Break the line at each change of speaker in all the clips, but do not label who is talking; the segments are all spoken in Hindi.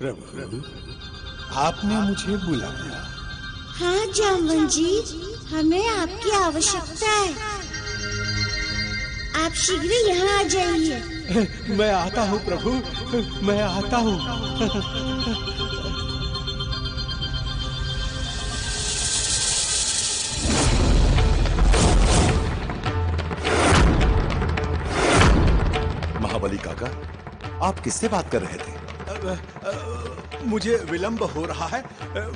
प्रभु, आपने मुझे बुलाया।
हाँ जामवंत जी, हमें आपकी आवश्यकता है। आप शीघ्र यहाँ आ जाइए।
मैं आता हूँ प्रभु, मैं आता हूँ।
महाबली काका, आप किससे बात कर रहे थे?
मुझे विलंब हो रहा है,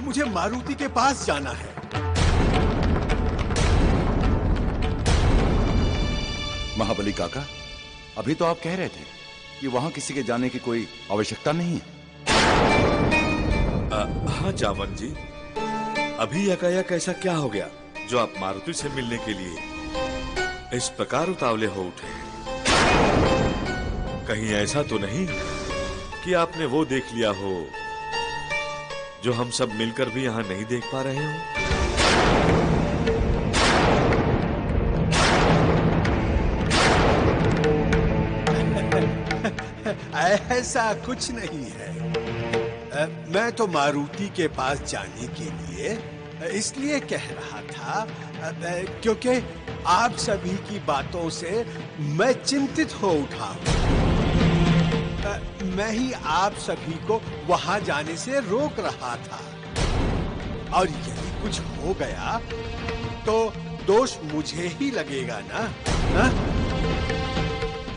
मुझे मारुति के पास जाना है।
महाबली काका, अभी तो आप कह रहे थे कि वहां किसी के जाने की कोई आवश्यकता नहीं है।
हाँ जामवंत जी, अभी एकाएक ऐसा क्या हो गया जो आप मारुति से मिलने के लिए इस प्रकार उतावले हो उठे? कहीं ऐसा तो नहीं कि आपने वो देख लिया हो जो हम सब मिलकर भी यहाँ नहीं देख पा रहे हो?
ऐसा कुछ नहीं है। मैं तो मारुति के पास जाने के लिए इसलिए कह रहा था क्योंकि आप सभी की बातों से मैं चिंतित हो उठा हूं। मैं ही आप सभी को वहां जाने से रोक रहा था, और यदि कुछ हो गया तो दोष मुझे ही लगेगा ना?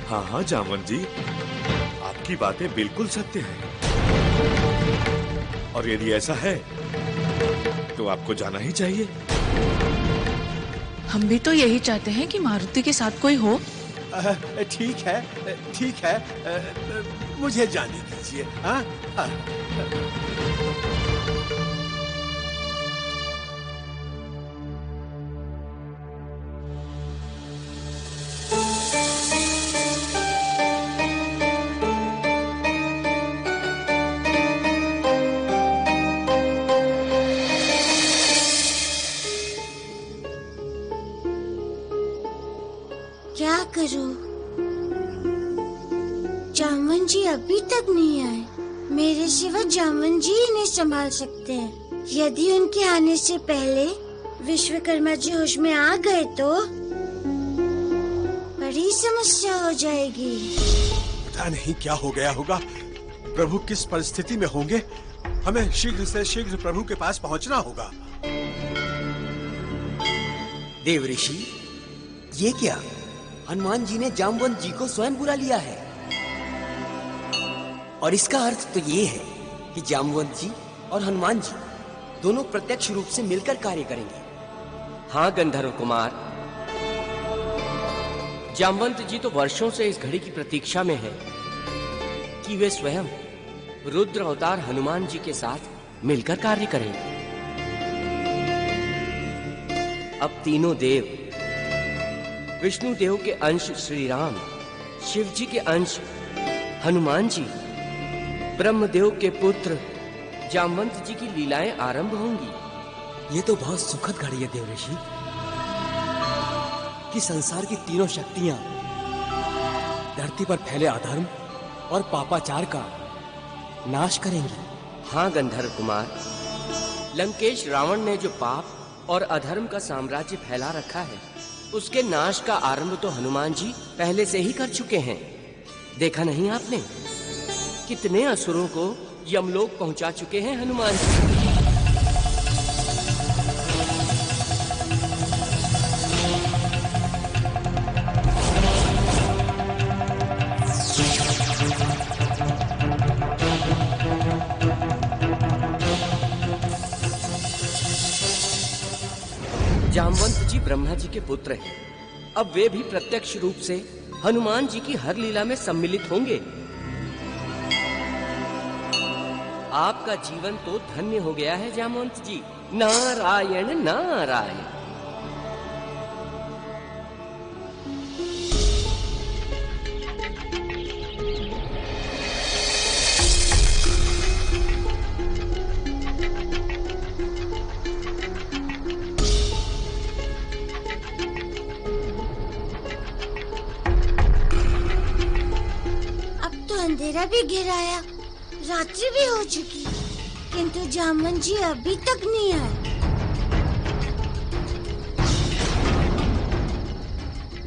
हाँ जामवंत जी, आपकी बातें बिल्कुल सत्य हैं। और यदि ऐसा है तो आपको जाना ही चाहिए।
हम भी तो यही चाहते हैं कि मारुति के साथ कोई हो।
ठीक है, मुझे जाने दीजिए। हाँ?
क्या करूं? जामवंत जी अभी तक नहीं आए। मेरे सिवा जामवंत जी इन्हें संभाल सकते हैं। यदि उनके आने से पहले विश्वकर्मा जी होश में आ गए तो बड़ी समस्या हो जाएगी।
पता नहीं क्या हो गया होगा। प्रभु किस परिस्थिति में होंगे। हमें शीघ्र से शीघ्र प्रभु के पास पहुंचना होगा।
देव ऋषि, ये क्या? हनुमान जी ने जामवंत जी को स्वयं बुला लिया है, और इसका अर्थ तो ये है कि जामवंत जी और हनुमान जी दोनों प्रत्यक्ष रूप से मिलकर कार्य करेंगे। हाँ गंधर्व कुमार, जामवंत जी तो वर्षों से इस घड़ी की प्रतीक्षा में है कि वे स्वयं रुद्र अवतार हनुमान जी के साथ मिलकर कार्य करेंगे। अब तीनों देव, विष्णु देव के अंश श्री राम, शिव जी के अंश हनुमान जी, ब्रह्मदेव के पुत्र जामवंत जी की लीलाएं आरंभ होंगी। ये तो बहुत सुखद घड़ी है देव ऋषि, कि संसार की तीनों शक्तियां धरती पर फैले अधर्म और पापाचार का नाश करेंगी। हाँ गंधर्व कुमार, लंकेश रावण ने जो पाप और अधर्म का साम्राज्य फैला रखा है, उसके नाश का आरंभ तो हनुमान जी पहले से ही कर चुके हैं। देखा नहीं आपने कितने असुरों को यमलोक पहुंचा चुके हैं हनुमान जी। जामवंत जी ब्रह्मा जी के पुत्र हैं। अब वे भी प्रत्यक्ष रूप से हनुमान जी की हर लीला में सम्मिलित होंगे। आपका जीवन तो धन्य हो गया है जामवंत जी। नारायण नारायण।
अब तो अंधेरा भी घिर आया। रात्रि भी हो चुकी, किंतु जामवन जी अभी तक नहीं आए।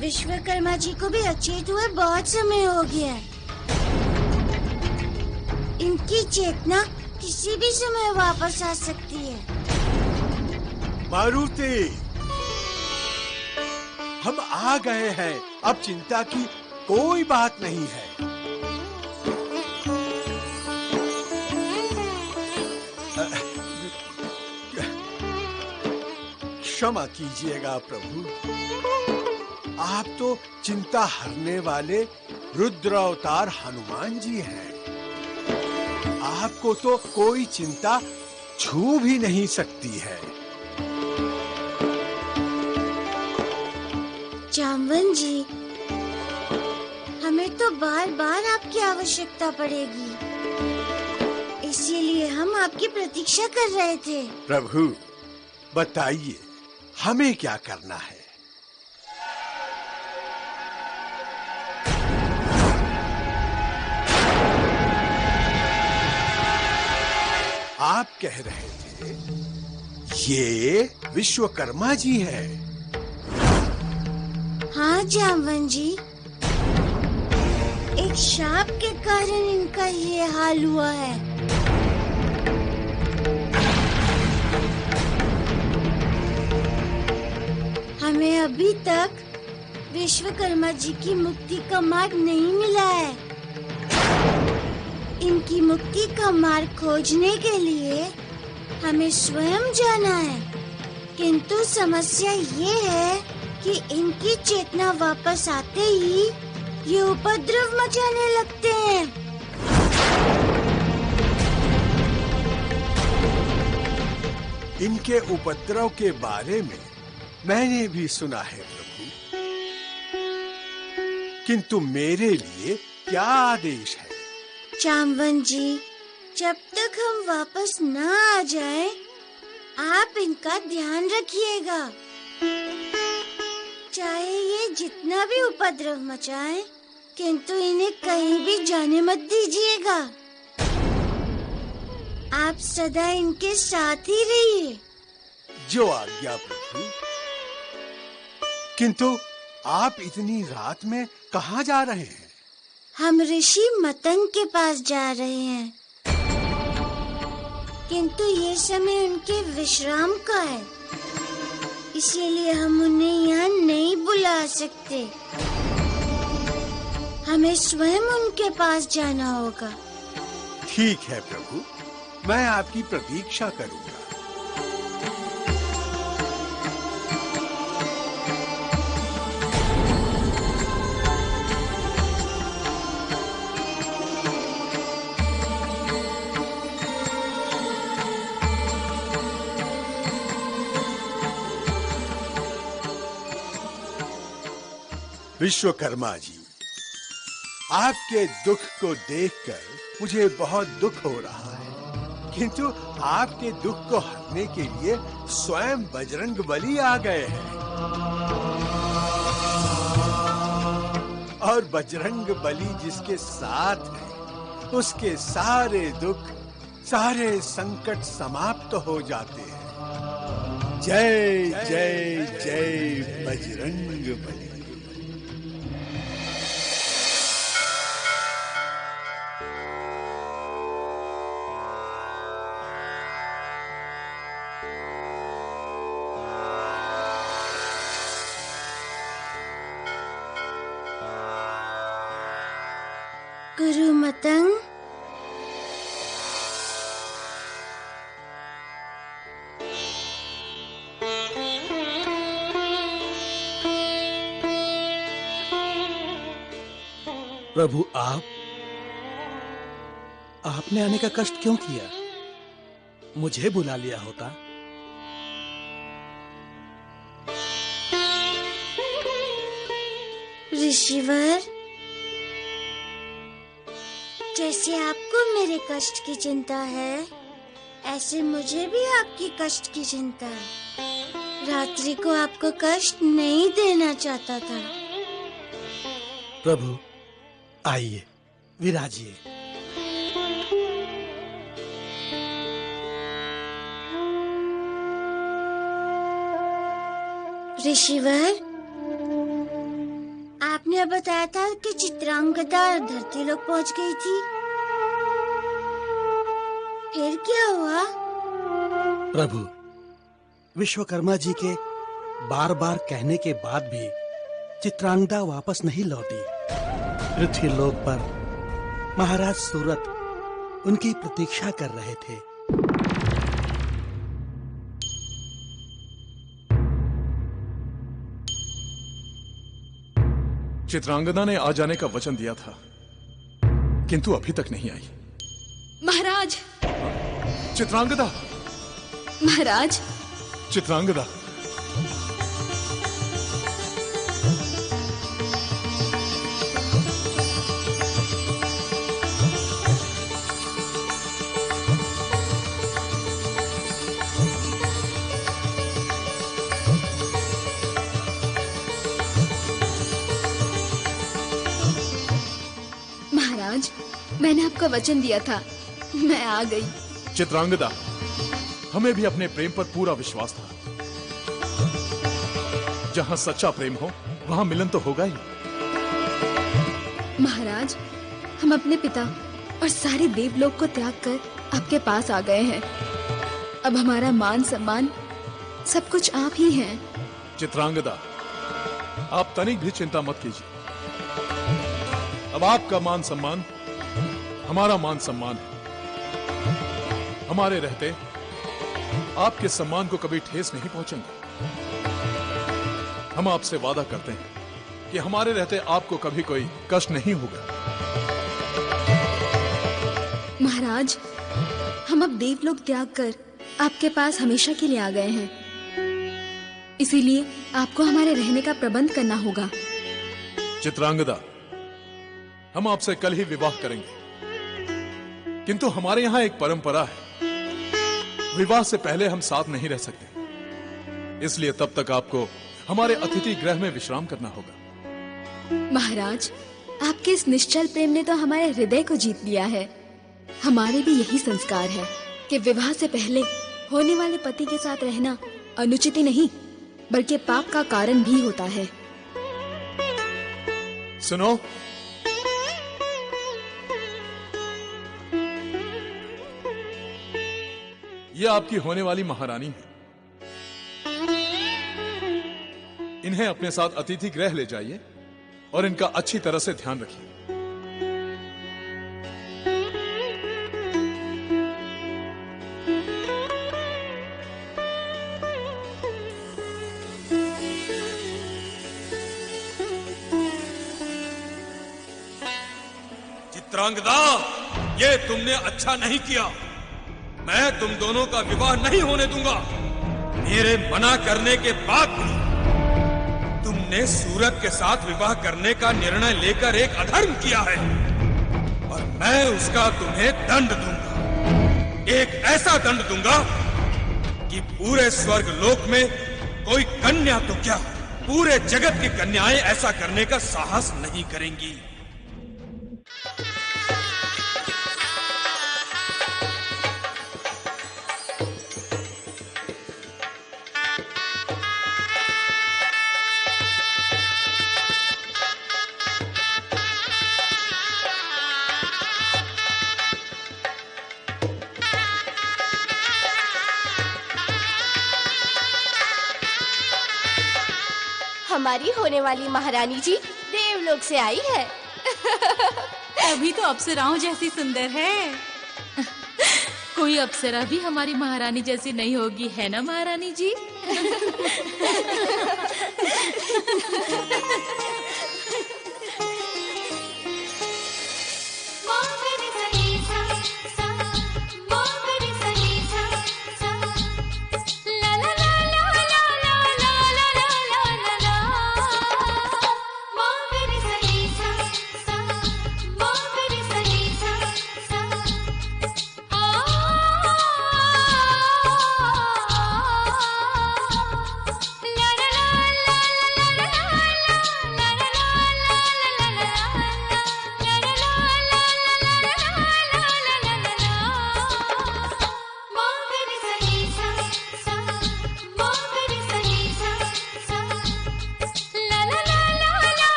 विश्वकर्मा जी को भी अचेत हुए बहुत समय हो गया है। इनकी चेतना किसी भी समय वापस आ सकती है।
मारुति, हम आ गए हैं, अब चिंता की कोई बात नहीं है। क्षमा कीजिएगा प्रभु, आप तो चिंता हरने वाले रुद्र अवतार हनुमान जी हैं। आपको तो कोई चिंता छू भी नहीं सकती है।
जामवन जी, हमें तो बार बार आपकी आवश्यकता पड़ेगी, इसीलिए हम आपकी प्रतीक्षा कर रहे थे।
प्रभु, बताइए हमें क्या करना है? आप कह रहे थे ये विश्वकर्मा जी हैं।
हाँ जामवन जी, एक शाप के कारण इनका ये हाल हुआ है। हमें अभी तक विश्वकर्मा जी की मुक्ति का मार्ग नहीं मिला है। इनकी मुक्ति का मार्ग खोजने के लिए हमें स्वयं जाना है, किंतु समस्या ये है कि इनकी चेतना वापस आते ही ये उपद्रव मचाने लगते हैं।
इनके उपद्रव के बारे में मैंने भी सुना है प्रभु, किंतु मेरे लिए क्या आदेश है?
जामवन जी, जब तक हम वापस न आ जाए, आप इनका ध्यान रखिएगा। चाहे ये जितना भी उपद्रव मचाए, किंतु इन्हें कहीं भी जाने मत दीजिएगा। आप सदा इनके साथ ही रहिए।
जो आज्ञा प्रभु। किंतु आप इतनी रात में कहाँ जा रहे हैं?
हम ऋषि मतंग के पास जा रहे हैं, किंतु ये समय उनके विश्राम का है, इसीलिए हम उन्हें यहाँ नहीं बुला सकते। हमें स्वयं उनके पास जाना होगा।
ठीक है प्रभु, मैं आपकी प्रतीक्षा करूंगा। विश्वकर्मा जी, आपके दुख को देखकर मुझे बहुत दुख हो रहा है, किंतु आपके दुख को हरने के लिए स्वयं बजरंग बली आ गए हैं। और बजरंग बली जिसके साथ है, उसके सारे दुख, सारे संकट समाप्त हो जाते हैं। जय जय जय बजरंग बली।
गुरु मतंग,
प्रभु, आपने आने का कष्ट क्यों किया? मुझे बुला लिया होता।
ऋषिवर, जैसे आपको मेरे कष्ट की चिंता है, ऐसे मुझे भी आपकी कष्ट की चिंता है। रात्रि को आपको कष्ट नहीं देना चाहता था।
प्रभु, आइए, विराजिए।
ऋषिवर, आपने बताया था कि चित्रांगदा धरती लोक पहुंच गई थी। फिर क्या हुआ?
प्रभु, विश्वकर्मा जी के बार बार कहने के बाद भी चित्रांगदा वापस नहीं लौटी। पृथ्वी लोक पर महाराज सूरत उनकी प्रतीक्षा कर रहे थे।
चित्रांगदा ने आ जाने का वचन दिया था, किंतु अभी तक नहीं आई।
महाराज!
चित्रांगदा!
महाराज!
चित्रांगदा!
मैंने आपका वचन दिया था, मैं आ गई।
चित्रांगदा, हमें भी अपने प्रेम पर पूरा विश्वास था। जहां सच्चा प्रेम हो वहां मिलन तो होगा ही।
महाराज, हम अपने पिता और सारे देवलोक को त्याग कर आपके पास आ गए हैं। अब हमारा मान सम्मान सब कुछ आप ही हैं।
चित्रांगदा, आप तनिक भी चिंता मत कीजिए। अब आपका मान सम्मान हमारा मान सम्मान है। हमारे रहते आपके सम्मान को कभी ठेस नहीं पहुंचेंगे। हम आपसे वादा करते हैं कि हमारे रहते आपको कभी कोई कष्ट नहीं होगा।
महाराज, हम अब देवलोक त्याग कर आपके पास हमेशा के लिए आ गए हैं, इसीलिए आपको हमारे रहने का प्रबंध करना होगा।
चित्रांगदा, हम आपसे कल ही विवाह करेंगे, किंतु हमारे यहाँ एक परंपरा है, विवाह से पहले हम साथ नहीं रह सकते। इसलिए तब तक आपको हमारे अतिथि गृह में विश्राम करना होगा।
महाराज, आपके इस निश्चल प्रेम ने तो हमारे हृदय को जीत लिया है। हमारे भी यही संस्कार है कि विवाह से पहले होने वाले पति के साथ रहना अनुचित ही नहीं बल्कि पाप का कारण भी होता है।
सुनो, ये आपकी होने वाली महारानी है। इन्हें अपने साथ अतिथि गृह ले जाइए और इनका अच्छी तरह से ध्यान रखिए।
चित्रांगदा, ये तुमने अच्छा नहीं किया। मैं तुम दोनों का विवाह नहीं होने दूंगा। मेरे मना करने के बाद भी तुमने सूरत के साथ विवाह करने का निर्णय लेकर एक अधर्म किया है और मैं उसका तुम्हें दंड दूंगा। एक ऐसा दंड दूंगा कि पूरे स्वर्ग लोक में कोई कन्या तो क्या, पूरे जगत की कन्याएं ऐसा करने का साहस नहीं करेंगी।
हमारी होने वाली महारानी जी देवलोक से आई है।
अभी तो अप्सराओं जैसी सुंदर है। कोई अप्सरा भी हमारी महारानी जैसी नहीं होगी, है ना महारानी जी?
la la la la la la la la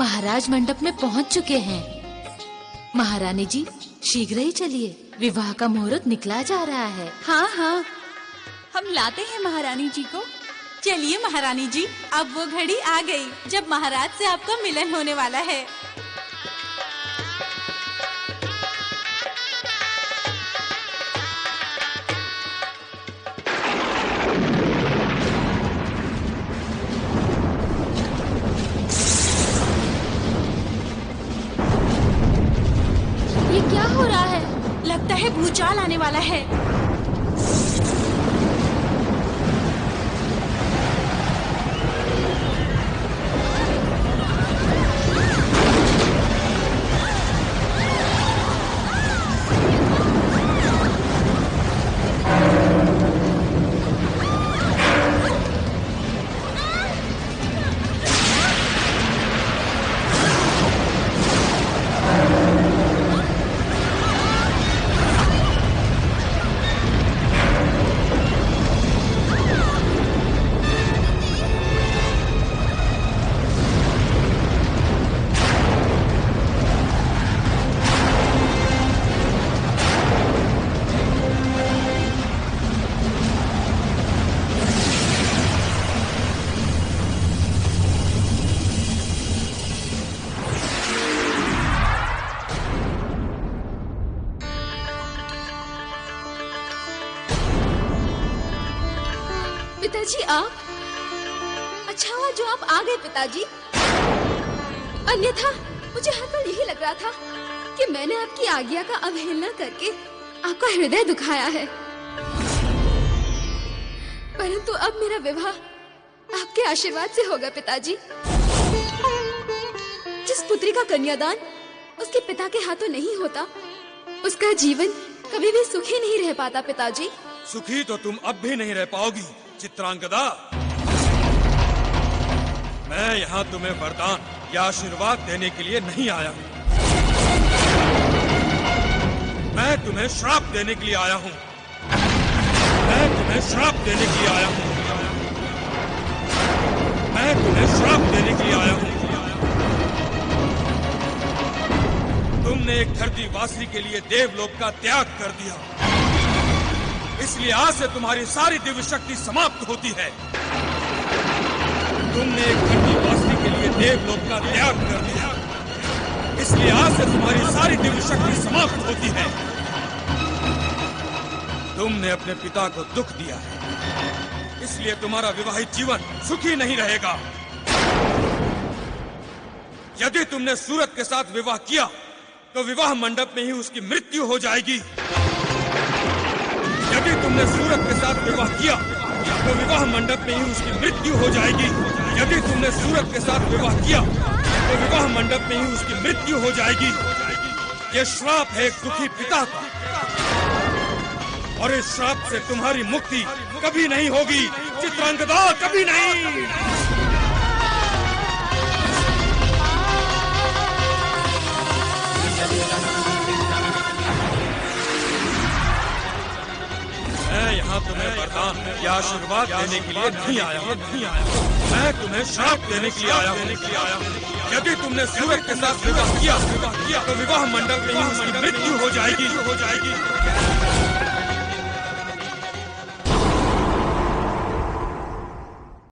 महाराज मंडप में पहुंच चुके हैं। महारानी जी शीघ्र ही चलिए, विवाह का मुहूर्त निकला जा रहा है।
हाँ हाँ, हम लाते हैं महारानी जी को। चलिए महारानी जी, अब वो घड़ी आ गई जब महाराज से आपका मिलन होने वाला है।
ये क्या हो रहा है?
लगता है भूचाल आने वाला है।
पिताजी आप? अच्छा हुआ जो आप आ गए पिताजी, अन्यथा मुझे हर पल यही लग रहा था कि मैंने आपकी आज्ञा का अवहेलना करके आपका हृदय दुखाया है। परंतु अब मेरा विवाह आपके आशीर्वाद से होगा पिताजी। जिस पुत्री का कन्यादान उसके पिता के हाथों नहीं होता, उसका जीवन कभी भी सुखी नहीं रह पाता पिताजी।
सुखी तो तुम अब भी नहीं रह पाओगी चित्रांगदा। मैं यहाँ तुम्हें वरदान या आशीर्वाद देने के लिए नहीं आया हूँ, मैं तुम्हें श्राप देने के लिए आया हूँ। मैं तुम्हें श्राप देने के लिए आया हूँ। मैं तुम्हें श्राप देने के लिए आया हूँ। तुमने एक धरती वासी के लिए देवलोक का त्याग कर दिया, इसलिए आज से तुम्हारी सारी दिव्य शक्ति समाप्त होती है। तुमने एक धरती वासी के लिए देवलोक का त्याग कर दिया, इसलिए आज से तुम्हारी सारी दिव्य शक्ति समाप्त होती है। तुमने अपने पिता को दुख दिया है, इसलिए तुम्हारा विवाहित जीवन सुखी नहीं रहेगा। यदि तुमने सूरत के साथ विवाह किया तो विवाह मंडप में ही उसकी मृत्यु हो जाएगी। यदि तुमने सूरत के साथ विवाह किया तो विवाह मंडप में ही उसकी मृत्यु हो जाएगी। यदि तुमने सूरत के साथ विवाह किया तो विवाह मंडप में ही उसकी मृत्यु हो जाएगी। ये श्राप है एक दुखी पिता का, और इस श्राप से तुम्हारी मुक्ति कभी नहीं होगी चित्रांगदा, कभी नहीं। मैं यहाँ तुम्हें वरदान या आशीर्वाद देने के लिए नहीं आया हूँ, मैं तुम्हें श्राप देने के लिए आया हूँ। यदि तुमने सूरत के साथ विवाह किया तो विवाह मंडप में ही उसकी मृत्यु हो जाएगी।